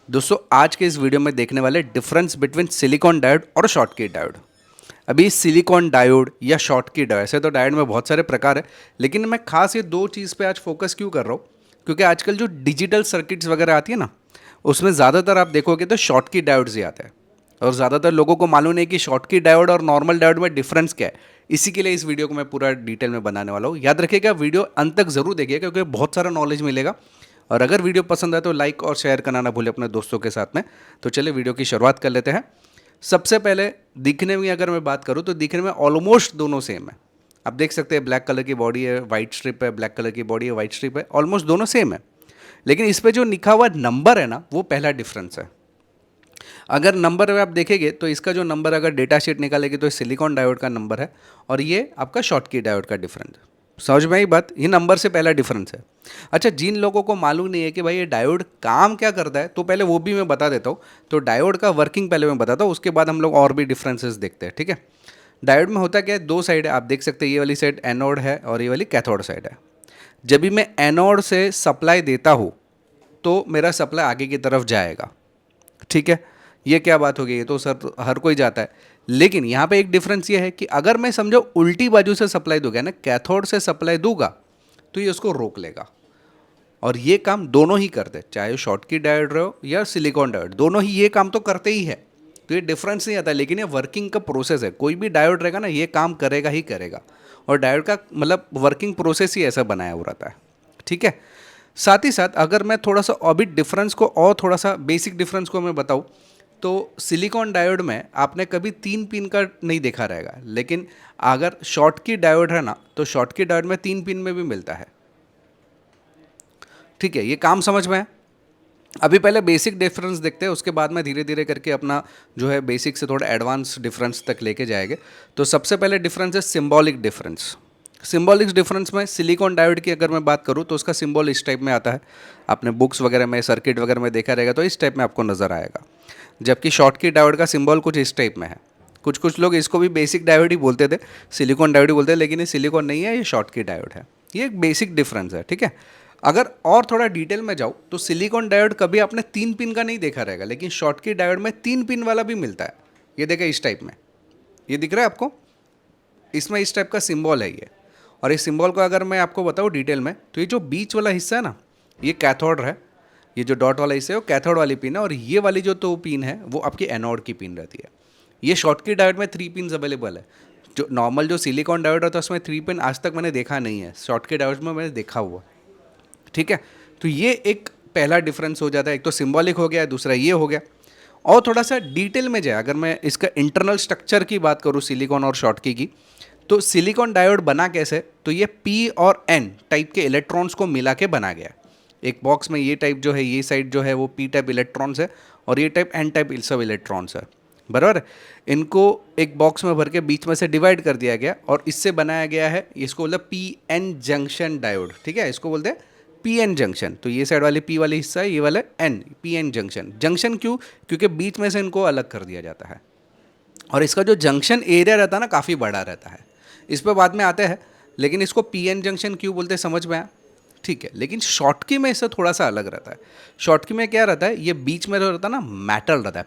दोस्तों आज के इस वीडियो में देखने वाले डिफरेंस बिटवीन सिलिकॉन डायोड और शॉटकी डायोड। अभी सिलिकॉन डायोड या शॉटकी डायोड, ऐसे तो डायोड में बहुत सारे प्रकार है, लेकिन मैं खास ये दो चीज़ पे आज फोकस क्यों कर रहा हूँ, क्योंकि आजकल जो डिजिटल सर्किट्स वगैरह आती है ना, उसमें ज़्यादातर आप देखोगे तो शॉटकी डायोड्स ही आता है। और ज़्यादातर लोगों को मालूम नहीं कि शॉटकी डायोड और नॉर्मल डायोड में डिफरेंस क्या है। इसी के लिए इस वीडियो को मैं पूरा डिटेल में बनाने वाला हूँ। याद रखिएगा, वीडियो अंत तक जरूर देखिएगा क्योंकि बहुत सारा नॉलेज मिलेगा। और अगर वीडियो पसंद आए तो लाइक और शेयर करना ना भूलें अपने दोस्तों के साथ में। तो चलिए वीडियो की शुरुआत कर लेते हैं। सबसे पहले दिखने में अगर मैं बात करूं तो दिखने में ऑलमोस्ट दोनों सेम है। आप देख सकते हैं ब्लैक कलर की बॉडी है, वाइट स्ट्रिप है, ब्लैक कलर की बॉडी है, वाइट स्ट्रिप है, ऑलमोस्ट दोनों सेम है। लेकिन इस पे जो लिखा हुआ नंबर है ना, वो पहला डिफरेंस है। अगर नंबर में आप देखेंगे तो इसका जो नंबर अगर डेटा शीट निकालेगी तो सिलिकॉन डायोड का नंबर है और ये आपका शॉटकी डायोड का डिफरेंस। समझ में आई बात? ये नंबर से पहला डिफरेंस है। अच्छा, जिन लोगों को मालूम नहीं है कि भाई ये डायोड काम क्या करता है, तो पहले वो भी मैं बता देता हूँ। तो डायोड का वर्किंग पहले मैं बताता हूँ, उसके बाद हम लोग और भी डिफरेंसेस देखते हैं, ठीक है। डायोड में होता क्या है, दो साइड है, आप देख सकते हैं। ये वाली साइड एनोड है और ये वाली कैथोड साइड है। जब भी मैं एनोड से सप्लाई देता हूँ तो मेरा सप्लाई आगे की तरफ जाएगा, ठीक है। ये क्या बात हो गई, ये तो सर हर कोई जाता है। लेकिन यहाँ पे एक डिफरेंस ये है कि अगर मैं समझो उल्टी बाजू से सप्लाई दूंगा ना, कैथोड से सप्लाई दूंगा, तो ये उसको रोक लेगा। और ये काम दोनों ही करते, चाहे शॉटकी डायोड रहो या सिलिकॉन डायोड, दोनों ही ये काम तो करते ही है। तो ये डिफरेंस नहीं आता, लेकिन ये वर्किंग का प्रोसेस है। कोई भी डायोड रहेगा ना, ये काम करेगा ही करेगा। और डायोड का मतलब वर्किंग प्रोसेस ही ऐसा बनाया हुआ रहता है, ठीक है। साथ ही साथ अगर मैं थोड़ा सा ऑबिट डिफरेंस को और थोड़ा सा बेसिक डिफरेंस को मैं बताऊँ, तो सिलिकॉन डायोड में आपने कभी 3 पिन का नहीं देखा रहेगा, लेकिन अगर शॉटकी डायोड है ना, तो शॉटकी डायोड में 3 पिन में भी मिलता है, ठीक है। ये काम समझ में है। अभी पहले बेसिक डिफरेंस देखते हैं, उसके बाद में धीरे धीरे करके अपना जो है बेसिक से थोड़ा एडवांस डिफरेंस तक लेके जाएंगे। तो सबसे पहले डिफरेंस है सिंबॉलिक डिफरेंस। सिंबॉलिक डिफरेंस में सिलिकॉन डायोड की अगर मैं बात करूं तो उसका सिंबल इस टाइप में आता है। आपने बुक्स वगैरह में, सर्किट वगैरह में देखा रहेगा तो इस टाइप में आपको नज़र आएगा। जबकि शॉटकी डायोड का सिंबल कुछ इस टाइप में है। कुछ कुछ लोग इसको भी बेसिक डायोड ही बोलते थे, सिलिकॉन डायोड ही बोलते हैं, लेकिन ये सिलिकॉन नहीं है, ये शॉटकी डायोड है। ये एक बेसिक डिफरेंस है, ठीक है। अगर और थोड़ा डिटेल में जाओ तो सिलिकॉन डायोड कभी आपने 3 पिन का नहीं देखा रहेगा, लेकिन शॉटकी डायोड में 3 पिन वाला भी मिलता है। ये देखा इस टाइप में, ये दिख रहा है आपको, इसमें इस टाइप का सिंबल है ये। और इस सिंबल को अगर मैं आपको बताऊँ डिटेल में, तो ये जो बीच वाला हिस्सा है ना, ये कैथोड है। ये जो डॉट वाला हिस्सा है वो कैथोड वाली पिन है, और ये वाली जो तो पिन है वो आपकी एनोड की पिन रहती है। ये शॉटकी डायोड में 3 पिन अवेलेबल है। जो नॉर्मल जो सिलिकॉन डायोड होता है उसमें 3 पिन आज तक मैंने देखा नहीं है, शॉटकी डायोड में मैंने देखा हुआ, ठीक है। तो ये एक पहला डिफरेंस हो जाता है। एक तो सिंबॉलिक हो गया, दूसरा ये हो गया। और थोड़ा सा डिटेल में जाए, अगर मैं इसका इंटरनल स्ट्रक्चर की बात करूँ सिलिकॉन और शॉटकी की, तो सिलिकॉन डायोड बना कैसे, तो ये पी और एन टाइप के इलेक्ट्रॉन्स को मिला के बना गया। एक बॉक्स में ये टाइप जो है, ये साइड जो है वो पी टाइप इलेक्ट्रॉन्स है और ये टाइप एन टाइप सब इलेक्ट्रॉन्स है, बराबर। इनको एक बॉक्स में भर के बीच में से डिवाइड कर दिया गया और इससे बनाया गया है, इसको बोलते हैं पी एन जंक्शन डायोड, ठीक है। इसको बोलते हैं पी एन जंक्शन। तो ये साइड वाली पी वाली हिस्सा है, ये वाला N, P N junction. Junction क्यों? क्योंकि बीच में से इनको अलग कर दिया जाता है। और इसका जो जंक्शन एरिया रहता है ना, काफ़ी बड़ा रहता है। इस पर बाद में आते हैं, लेकिन इसको पी एन जंक्शन क्यों बोलते हैं समझ में आया, ठीक है। लेकिन शॉटकी में इससे थोड़ा सा अलग रहता है। शॉटकी में क्या रहता है, ये बीच में जो रहता है ना, मेटल रहता है।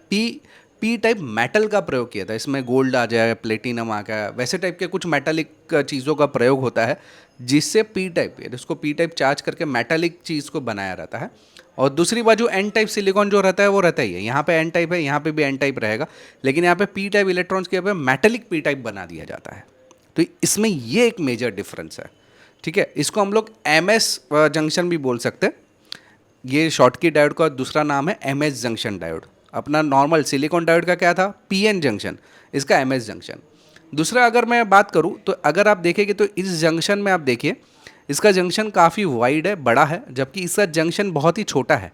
पी टाइप मेटल का प्रयोग किया था, इसमें गोल्ड आ जाए, प्लेटिनम आ गया, वैसे टाइप के कुछ मेटालिक चीज़ों का प्रयोग होता है, जिससे पी टाइप, इसको पी टाइप चार्ज करके मेटालिक चीज़ को बनाया रहता है। और दूसरी बाजू एन टाइप सिलिकॉन जो रहता है वो रहता ही है। यहाँ पे एन टाइप है, यहाँ पे भी एन टाइप रहेगा, लेकिन यहाँ पे पी टाइप इलेक्ट्रॉन्स के यहाँ पे मेटालिक पी टाइप बना दिया जाता है। तो इसमें ये एक मेजर डिफरेंस है, ठीक है। इसको हम लोग एम एस जंक्शन भी बोल सकते हैं। ये शॉटकी डायोड का दूसरा नाम है एम एस जंक्शन डायोड। अपना नॉर्मल सिलिकॉन डायोड का क्या था, पी एन जंक्शन, इसका एम एस जंक्शन। दूसरा अगर मैं बात करूँ तो अगर आप देखेंगे तो इस जंक्शन में आप देखिए, इसका जंक्शन काफ़ी वाइड है, बड़ा है, जबकि इसका जंक्शन बहुत ही छोटा है।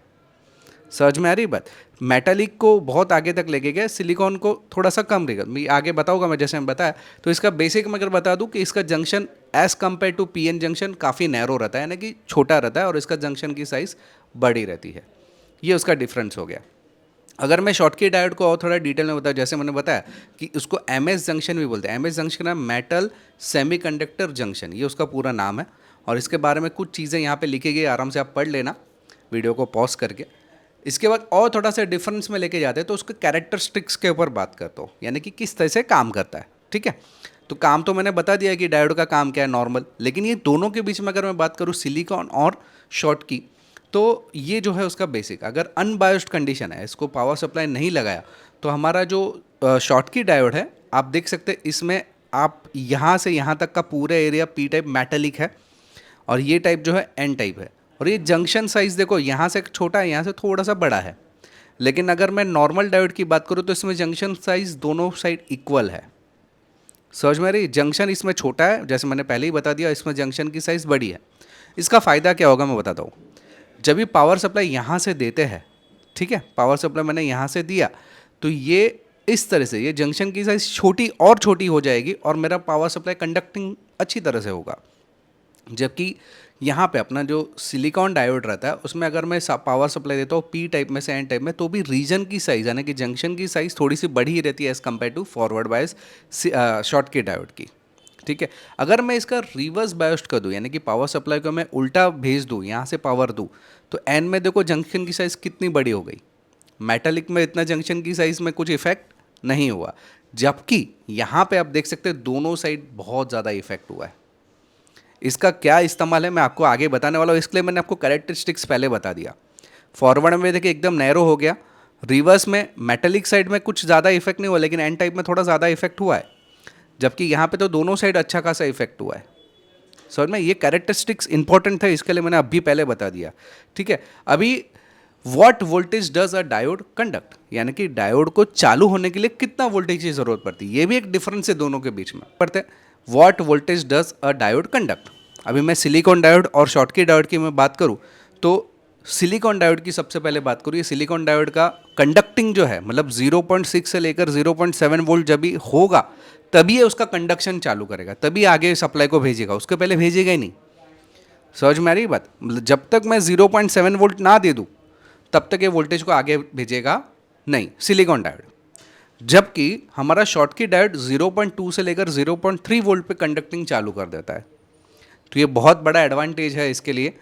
समझ में आ रही बात? मेटालिक को बहुत आगे तक लेके गया, सिलिकॉन को थोड़ा सा कम रहेगा। मैं आगे बताऊंगा, मैं जैसे मैं बताया। तो इसका बेसिक मैं अगर बता दूं कि इसका junction as compare to P N junction काफ़ी नैरो रहता है, यानी कि छोटा रहता है, और इसका जंक्शन की साइज़ बड़ी रहती है। ये उसका डिफरेंस हो गया। अगर मैं शॉटकी डायोड को और थोड़ा डिटेल में बताऊँ, जैसे मैंने बताया कि उसको एम एस जंक्शन भी बोलते हैं। एम एस जंक्शन है मेटल सेमीकंडक्टर जंक्शन, ये उसका पूरा नाम है। और इसके बारे में कुछ चीज़ें यहाँ पे लिखी गई, आराम से आप पढ़ लेना वीडियो को पॉज करके। इसके बाद और थोड़ा सा डिफरेंस में लेके जाते हैं तो उसके कैरेक्टरिस्टिक्स के ऊपर बात करता हूँ, यानी कि किस तरह से काम करता है। ठीक है, तो काम तो मैंने बता दिया कि डायोड का काम क्या है नॉर्मल, लेकिन ये दोनों के बीच में अगर मैं बात करूँ सिलिकॉन और शॉर्ट की, तो ये जो है उसका बेसिक, अगर अनबायस्ड कंडीशन है, इसको पावर सप्लाई नहीं लगाया, तो हमारा जो शॉर्ट की डायोड है, आप देख सकते हैं इसमें आप यहाँ से यहाँ तक का पूरा एरिया पी टाइप मेटालिक है और ये टाइप जो है एन टाइप है। और ये जंक्शन साइज़ देखो यहाँ से छोटा है, यहाँ से थोड़ा सा बड़ा है। लेकिन अगर मैं नॉर्मल डायोड की बात करूँ तो इसमें जंक्शन साइज़ दोनों साइड इक्वल है। समझ में रही, जंक्शन इसमें छोटा है, जैसे मैंने पहले ही बता दिया, इसमें जंक्शन की साइज़ बड़ी है। इसका फ़ायदा क्या होगा मैं बताता हूँ। जब भी पावर सप्लाई यहाँ से देते हैं, ठीक है, पावर सप्लाई मैंने यहाँ से दिया, तो ये इस तरह से ये जंक्शन की साइज़ छोटी और छोटी हो जाएगी और मेरा पावर सप्लाई कंडक्टिंग अच्छी तरह से होगा। जबकि यहाँ पे अपना जो सिलिकॉन डायोड रहता है उसमें अगर मैं पावर सप्लाई देता हूँ पी टाइप में से एन टाइप में, तो भी रीजन की साइज़ यानी कि जंक्शन की साइज़ थोड़ी सी बड़ी ही रहती है as compare to forward bias Schottky diode की। ठीक है, अगर मैं इसका रिवर्स बायस्ड कर दूँ, यानी कि पावर सप्लाई को मैं उल्टा भेज दूँ, यहाँ से पावर दूँ, तो एन में देखो जंक्शन की साइज़ कितनी बड़ी हो गई। मेटालिक में इतना जंक्शन की साइज़ में कुछ इफेक्ट नहीं हुआ, जबकि यहाँ पे आप देख सकते हैं दोनों साइड बहुत ज़्यादा इफेक्ट हुआ है। इसका क्या इस्तेमाल है मैं आपको आगे बताने वाला हूँ, इसलिए मैंने आपको कैरेक्टरिस्टिक्स पहले बता दिया। फॉरवर्ड में देखिए एकदम नैरो हो गया, रिवर्स में मेटालिक साइड में कुछ ज़्यादा इफेक्ट नहीं हुआ, लेकिन एन टाइप में थोड़ा ज़्यादा इफेक्ट हुआ है, जबकि यहाँ पे तो दोनों साइड अच्छा खासा इफेक्ट हुआ है। समझ में, ये कैरेक्टरिस्टिक्स इंपॉर्टेंट है, इसके लिए मैंने अभी पहले बता दिया। ठीक है, अभी what voltage does a diode conduct, यानी कि डायोड को चालू होने के लिए कितना वोल्टेज की जरूरत पड़ती है, ये भी एक डिफरेंस है दोनों के बीच में। पढ़ते what voltage does a diode conduct. अभी मैं सिलिकॉन डायोड और शॉर्टकी डायोड की मैं बात करूँ तो सिलिकॉन डायोड की सबसे पहले बात करूँ, ये सिलिकॉन डायोड का कंडक्टिंग जो है, मतलब 0.6 से लेकर 0.7 वोल्ट जब भी होगा तभी ये उसका कंडक्शन चालू करेगा, तभी आगे सप्लाई को भेजेगा, उसके पहले भेजेगा ही नहीं। समझ में आ रही बात, मतलब जब तक मैं 0.7 वोल्ट ना दे दूँ तब तक ये वोल्टेज को आगे भेजेगा नहीं सिलिकॉन डायोड। जबकि हमारा शॉर्टकी डायोड 0.2 से लेकर 0.3 वोल्ट पे कंडक्टिंग चालू कर देता है। तो ये बहुत बड़ा एडवांटेज है इसके लिए।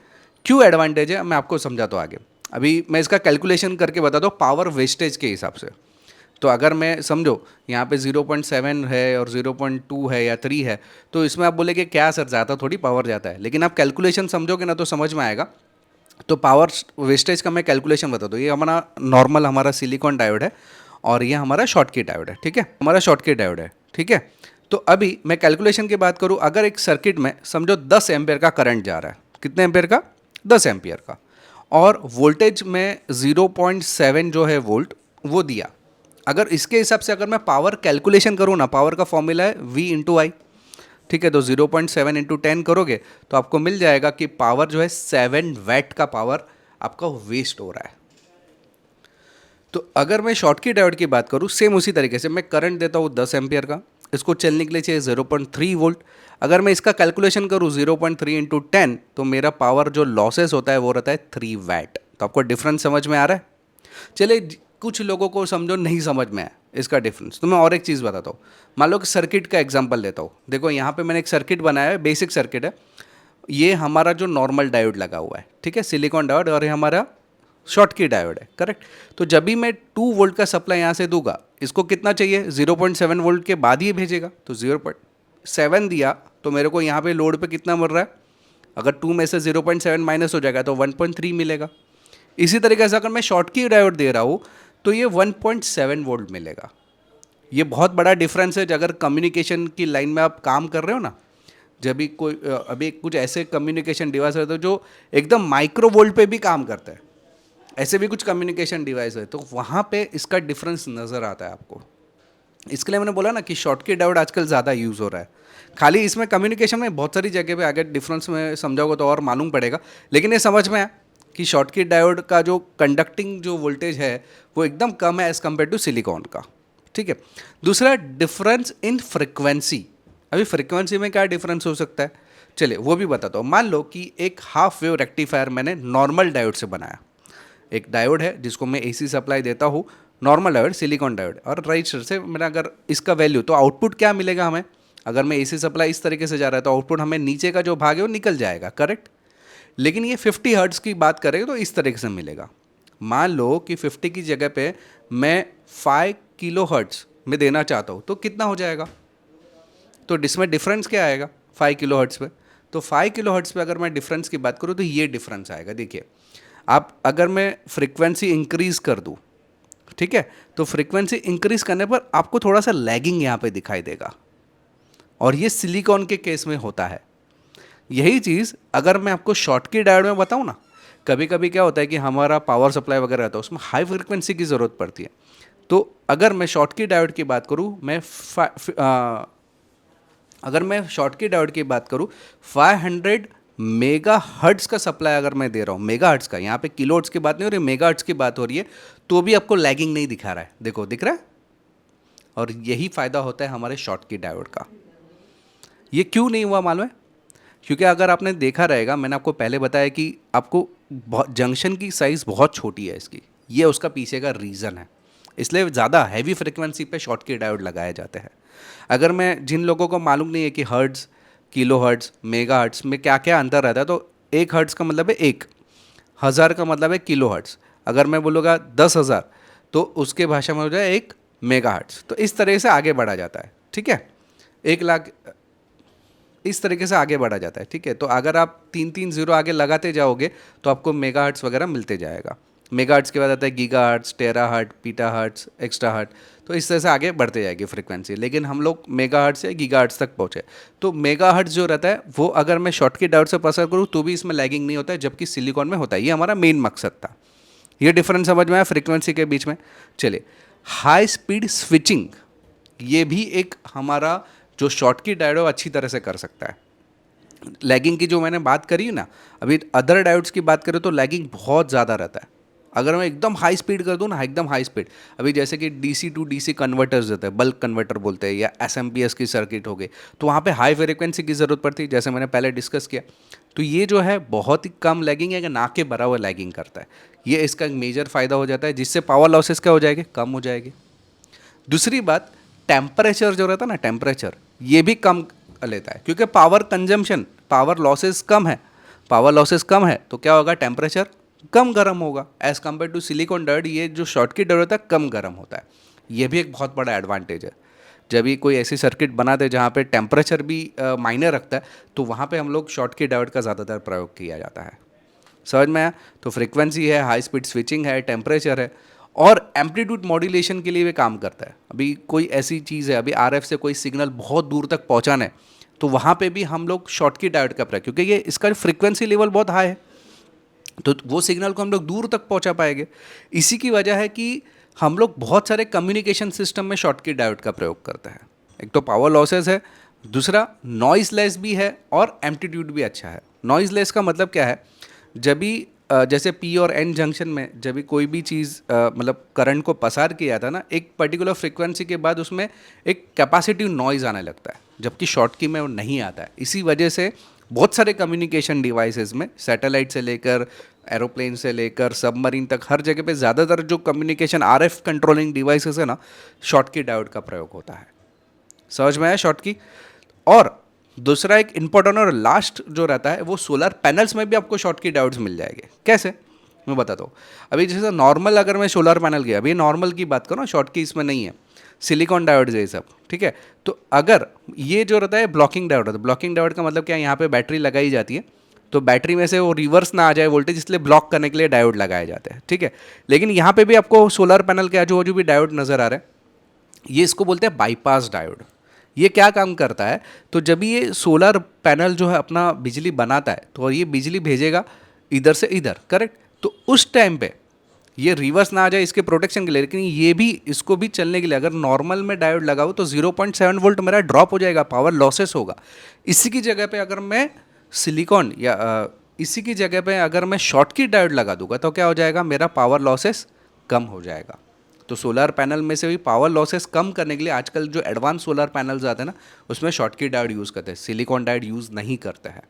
क्यों एडवांटेज है मैं आपको समझाता हूँ आगे। अभी मैं इसका कैलकुलेशन करके बताता हूँ पावर वेस्टेज के हिसाब से। तो अगर मैं समझो यहाँ पे 0.7 है और 0.2 है या 3 है, तो इसमें आप बोलेंगे क्या सर ज़्यादा थोड़ी पावर जाता है, लेकिन आप कैलकुलेशन समझोगे ना तो समझ में आएगा। तो पावर वेस्टेज का मैं कैलकुलेशन बता दूँ, ये हमारा नॉर्मल हमारा सिलिकॉन डायोड है और ये हमारा शॉर्टकी डायोड है। ठीक है, हमारा शॉर्टकी डायोड है। ठीक है, तो अभी मैं कैलकुलेशन की बात करूँ, अगर एक सर्किट में समझो 10 एम्पियर का करंट जा रहा है, कितने एम्पियर का, 10 एम्पियर का, और वोल्टेज में 0.7 जो है वोल्ट वो दिया। अगर इसके हिसाब से अगर मैं पावर कैलकुलेशन करूँ ना, पावर का फॉर्मूला है V इंटू आई। ठीक है, तो 0.7 इंटू 10 करोगे तो आपको मिल जाएगा कि पावर जो है 7 वैट का पावर आपका वेस्ट हो रहा है। तो अगर मैं शॉर्टकी डायोड की बात करूँ, सेम उसी तरीके से मैं करंट देता हूँ 10 एम्पियर का, इसको चलने के लिए चाहिए 0.3 वोल्ट। अगर मैं इसका कैलकुलेशन करूँ 0.3 इंटू 10, तो मेरा पावर जो लॉसेस होता है वो रहता है 3 वैट। तो आपको डिफरेंस समझ में आ रहा है। चलिए, कुछ लोगों को समझो नहीं समझ में आया इसका डिफरेंस, तो मैं और एक चीज़ बताता हूँ। मान लो कि सर्किट का एग्जांपल लेता हूँ। देखो यहाँ पे मैंने एक सर्किट बनाया है, बेसिक सर्किट है। ये हमारा जो नॉर्मल डायोड लगा हुआ है, ठीक है, सिलिकॉन डायोड, और ये हमारा शॉर्टकी डायोड है, करेक्ट। तो जब भी मैं 2 वोल्ट का सप्लाई यहाँ से दूंगा, इसको कितना चाहिए, 0.7 वोल्ट के बाद ही भेजेगा। तो 0.7 दिया तो मेरे को यहाँ पे लोड पे कितना मिल रहा है, अगर 2 में से 0.7 माइनस हो जाएगा तो 1.3 मिलेगा। इसी तरीके से अगर मैं शॉर्टकी डायोड दे रहा हूँ तो ये 1.7 वोल्ट मिलेगा। ये बहुत बड़ा डिफरेंस है। अगर कम्युनिकेशन की लाइन में आप काम कर रहे हो ना, जब भी कोई अभी कुछ ऐसे कम्युनिकेशन डिवाइस रहते हैं जो एकदम माइक्रो वोल्ट पे भी काम करते हैं, ऐसे भी कुछ कम्युनिकेशन डिवाइस है, तो वहाँ पे इसका डिफरेंस नज़र आता है आपको। इसके लिए मैंने बोला ना कि शॉर्टकी डायोड आजकल ज़्यादा यूज़ हो रहा है। खाली इसमें कम्युनिकेशन में बहुत सारी जगह पे आगे डिफरेंस में समझाओगे तो और मालूम पड़ेगा, लेकिन ये समझ में आया कि शॉर्टकी डायोड का जो कंडक्टिंग जो वोल्टेज है वो एकदम कम है एज़ कम्पेयर टू सिलिकॉन का। ठीक है, दूसरा डिफरेंस इन फ्रिक्वेंसी। अभी फ्रिक्वेंसी में क्या डिफरेंस हो सकता है, चलिए वो भी बताता हूँ। मान लो कि एक हाफ वेव रेक्टिफायर मैंने नॉर्मल डायोड से बनाया। एक डायोड है जिसको मैं एसी सप्लाई देता हूँ, नॉर्मल डायोड, सिलिकॉन डायोड, और राइट साइड से मेरा अगर इसका वैल्यू, तो आउटपुट क्या मिलेगा हमें, अगर मैं एसी सप्लाई इस तरीके से जा रहा है तो आउटपुट हमें नीचे का जो भाग है वो निकल जाएगा, करेक्ट। लेकिन ये 50 हर्ट्ज़ की बात करें तो इस तरीके से मिलेगा। मान लो कि 50 की जगह पे मैं 5 किलो हर्ट्ज में देना चाहता हूँ, तो कितना हो जाएगा? तो इसमें डिफरेंस क्या आएगा 5 किलो हर्ट्ज पे? तो 5 किलो हर्ट्ज पे अगर मैं डिफरेंस की बात करूँ तो ये डिफरेंस आएगा। देखिए, आप अगर मैं फ्रीक्वेंसी इंक्रीज कर दूँ, ठीक है, तो फ्रीक्वेंसी इंक्रीज करने पर आपको थोड़ा सा लैगिंग यहाँ पे दिखाई देगा, और ये सिलिकॉन के केस में होता है। यही चीज़ अगर मैं आपको शॉटकी डायोड में बताऊँ ना, कभी कभी क्या होता है कि हमारा पावर सप्लाई वगैरह रहता है, उसमें हाई फ्रीक्वेंसी की ज़रूरत पड़ती है। तो अगर मैं शॉटकी डायोड की बात करूँ, अगर मैं शॉटकी डायोड की बात करूँ, 500 मेगा हर्ट्ज का सप्लाई अगर मैं दे रहा हूँ, मेगा हर्ट्ज का, यहाँ पे किलो हर्ट्ज की बात नहीं हो रही, मेगा हर्ट्ज की बात हो रही है, तो भी आपको लैगिंग नहीं दिखा रहा है। देखो, दिख रहा है? और यही फ़ायदा होता है हमारे शॉटकी डायोड का। ये क्यों नहीं हुआ मालूम है? क्योंकि अगर आपने देखा रहेगा, मैंने आपको पहले बताया कि आपको जंक्शन की साइज़ बहुत छोटी है इसकी, ये उसका पीछे का रीज़न है। इसलिए ज़्यादा हैवी फ्रिक्वेंसी पे शॉटकी डायोड लगाए जाते हैं। अगर मैं, जिन लोगों को मालूम नहीं है कि hertz, kilo hertz, mega hertz में क्या क्या अंतर रहता है, तो 1 हर्ट्ज़ का मतलब है 1, 1000 का मतलब है किलो हर्ट्ज़। अगर मैं बोलूँगा 10,000, तो उसके भाषा में हो जाए 1 मेगा हर्ट्ज़। तो इस तरह से आगे बढ़ा जाता है, ठीक है? 1 लाख, इस तरीके से आगे बढ़ा जाता है, ठीक है? तो अगर आप 3-3 जीरो आगे लगाते जाओगे तो आपको मेगा हर्ट्स वगैरह मिलते जाएगा। मेगा हर्ट्स के बाद आता है गीगा हर्ट्स, टेरा हर्ट, पीटा हर्ट्स, एक्स्ट्रा हर्ट, तो इस तरह से आगे बढ़ते जाएगी फ्रीक्वेंसी। लेकिन हम लोग मेगा हर्ट्स या गीगा हर्ट्स तक पहुँचे। तो मेगा हर्ट्स जो रहता है वो अगर मैं शॉटकी डायोड से पसंद करूँ तो भी इसमें लैगिंग नहीं होता है, जबकि सिलिकॉन में होता है। ये हमारा मेन मकसद था। ये डिफरेंस समझ में आया फ्रीक्वेंसी के बीच में? चलिए, हाई स्पीड स्विचिंग, ये भी एक हमारा जो शॉटकी डायोड है वो अच्छी तरह से कर सकता है। लैगिंग की जो मैंने बात करी ना, अभी अदर डायोड्स की बात करें तो लैगिंग बहुत ज़्यादा रहता है। अगर मैं एकदम हाई स्पीड कर दूँ ना, एकदम हाई स्पीड, अभी जैसे कि डीसी टू डीसी कन्वर्टर्स होते हैं, बल्क कन्वर्टर बोलते हैं, या एसएमपीएस की सर्किट हो गई, तो वहाँ पे हाई फ्रिक्वेंसी की ज़रूरत पड़ती है, जैसे मैंने पहले डिस्कस किया। तो ये जो है बहुत ही कम लैगिंग है, कि ना के बराबर लैगिंग करता है। ये इसका एक मेजर फ़ायदा हो जाता है, जिससे पावर लॉसेस क्या हो जाएंगे, कम हो जाएगी। दूसरी बात, टेम्परेचर जो रहता है ना, टेम्परेचर ये भी कम लेता है, क्योंकि पावर कंजम्पशन, पावर लॉसेस कम है। पावर लॉसेस कम है तो क्या होगा, टेम्परेचर कम गर्म होगा। As compare to silicon diode, ये जो शॉटकी डायोड होता है कम गर्म होता है। ये भी एक बहुत बड़ा एडवांटेज है। जब भी कोई ऐसी सर्किट बनाते हैं जहाँ पे टेम्परेचर भी मायने रखता है, तो वहाँ पे हम लोग शॉटकी डायोड का ज़्यादातर प्रयोग किया जाता है। समझ में आया? तो फ्रीक्वेंसी है, हाई स्पीड स्विचिंग है, टेम्परेचर है, और एम्पलीट्यूड मॉड्यूलेशन के लिए भी काम करता है। अभी कोई ऐसी चीज़ है, अभी आरएफ से कोई सिग्नल बहुत दूर तक पहुंचाना है, तो वहाँ पे भी हम लोग शॉटकी डायोड का प्रयोग, क्योंकि ये इसका फ्रीक्वेंसी लेवल बहुत हाई है, तो वो सिग्नल को हम लोग दूर तक पहुंचा पाएंगे। इसी की वजह है कि हम लोग बहुत सारे कम्युनिकेशन सिस्टम में शॉटकी डायोड का प्रयोग करते हैं। एक तो पावर लॉसेस है, दूसरा नॉइज़लेस भी है, और एम्पलीट्यूड भी अच्छा है। नॉइज़लेस का मतलब क्या है, जब भी जैसे पी और एन जंक्शन में जब भी कोई भी चीज़ मतलब करंट को पसार किया था ना, एक पर्टिकुलर फ्रीक्वेंसी के बाद उसमें एक कैपेसिटिव नॉइज़ आने लगता है, जबकि शॉटकी में वो नहीं आता है। इसी वजह से बहुत सारे कम्युनिकेशन डिवाइसेस में, सैटेलाइट से लेकर एरोप्लेन से लेकर सबमरीन तक, हर जगह पे ज़्यादातर जो कम्युनिकेशन आरएफ कंट्रोलिंग डिवाइसेस है ना, शॉटकी डायोड का प्रयोग होता है। समझ में आया शॉटकी? और दूसरा एक इंपॉर्टेंट और लास्ट जो रहता है, वो सोलर पैनल्स में भी आपको शॉटकी डायोड्स मिल जाएंगे। कैसे, मैं बताता हूँ। अभी जैसे नॉर्मल, अगर मैं सोलर पैनल की, अभी नॉर्मल की बात करूँ, शॉटकी इसमें नहीं है, सिलिकॉन डायोड्स है ये सब, ठीक है? तो अगर ये जो रहता है ब्लॉकिंग डायोड होता है। ब्लॉकिंग डायोड का मतलब क्या है, यहाँ पे बैटरी लगाई जाती है, तो बैटरी में से वो रिवर्स ना आ जाए वोल्टेज, इसलिए ब्लॉक करने के लिए डायोड लगाए जाते हैं, ठीक है? लेकिन यहाँ पे भी आपको सोलर पैनल के आजू बाजू भी डायोड नज़र आ रहे हैं। ये इसको बोलते हैं बाईपास डायोड। ये क्या काम करता है, तो जब ये सोलर पैनल जो है अपना बिजली बनाता है, तो ये बिजली भेजेगा इधर से इधर, करेक्ट? तो उस टाइम पे ये रिवर्स ना आ जाए इसके प्रोटेक्शन के लिए, लेकिन ये भी, इसको भी चलने के लिए अगर नॉर्मल में डायोड लगाओ तो 0.7 वोल्ट मेरा ड्रॉप हो जाएगा, पावर लॉसेस होगा। इसी की जगह पे अगर मैं सिलिकॉन या इसी की जगह पे अगर मैं शॉटकी डायोड लगा दूंगा, तो क्या हो जाएगा, मेरा पावर लॉसेस कम हो जाएगा। तो सोलर पैनल में से भी पावर लॉसेस कम करने के लिए आजकल जो एडवांस सोलर पैनल्स आते हैं ना, उसमें शॉटकी डायोड यूज़ करते हैं, सिलिकॉन डायोड यूज़ नहीं करते हैं।